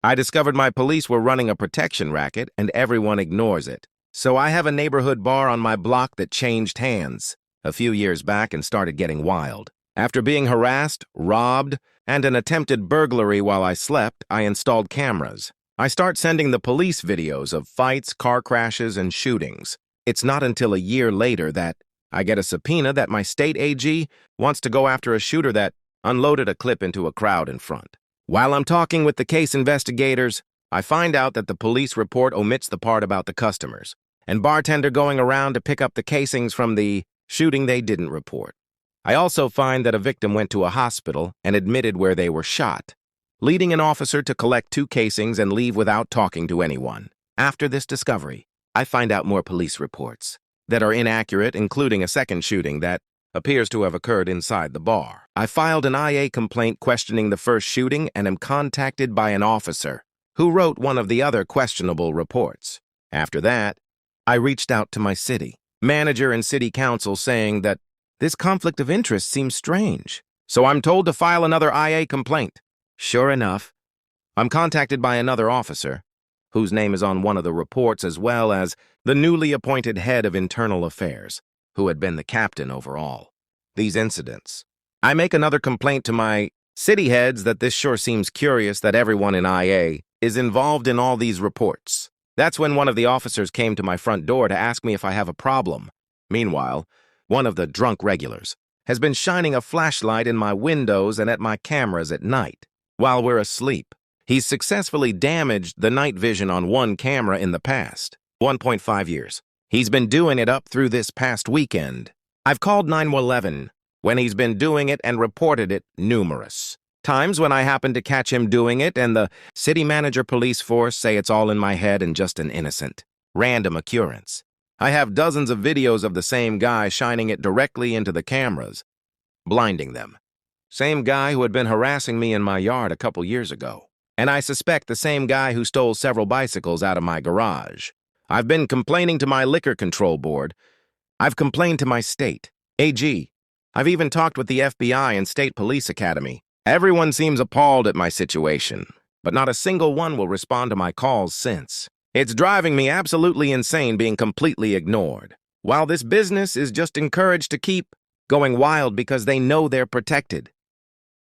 I discovered my police were running a protection racket and everyone ignores it. So I have a neighborhood bar on my block that changed hands a few years back and started getting wild. After being harassed, robbed, and an attempted burglary while I slept, I installed cameras. I start sending the police videos of fights, car crashes, and shootings. It's not until a year later that I get a subpoena that my state AG wants to go after a shooter that unloaded a clip into a crowd in front. While I'm talking with the case investigators, I find out that the police report omits the part about the customers and bartender going around to pick up the casings from the shooting they didn't report. I also find that a victim went to a hospital and admitted where they were shot, leading an officer to collect 2 casings and leave without talking to anyone. After this discovery, I find out more police reports that are inaccurate, including a second shooting that appears to have occurred inside the bar. I filed an IA complaint questioning the first shooting and am contacted by an officer who wrote one of the other questionable reports. After that, I reached out to my city manager and city council saying that this conflict of interest seems strange, so I'm told to file another IA complaint. Sure enough, I'm contacted by another officer, whose name is on one of the reports, as well as the newly appointed head of internal affairs, who had been the captain overall. These incidents. I make another complaint to my city heads that this sure seems curious that everyone in IA is involved in all these reports. That's when one of the officers came to my front door to ask me if I have a problem. Meanwhile, one of the drunk regulars has been shining a flashlight in my windows and at my cameras at night while we're asleep. He's successfully damaged the night vision on one camera in the past. 1.5 years. He's been doing it up through this past weekend. I've called 911 when he's been doing it and reported it numerous times when I happen to catch him doing it, and the city manager police force say it's all in my head and just an innocent, random occurrence. I have dozens of videos of the same guy shining it directly into the cameras, blinding them. Same guy who had been harassing me in my yard a couple years ago. And I suspect the same guy who stole several bicycles out of my garage. I've been complaining to my liquor control board. I've complained to my state AG. I've even talked with the FBI and State Police Academy. Everyone seems appalled at my situation, but not a single one will respond to my calls since. It's driving me absolutely insane being completely ignored, while this business is just encouraged to keep going wild because they know they're protected.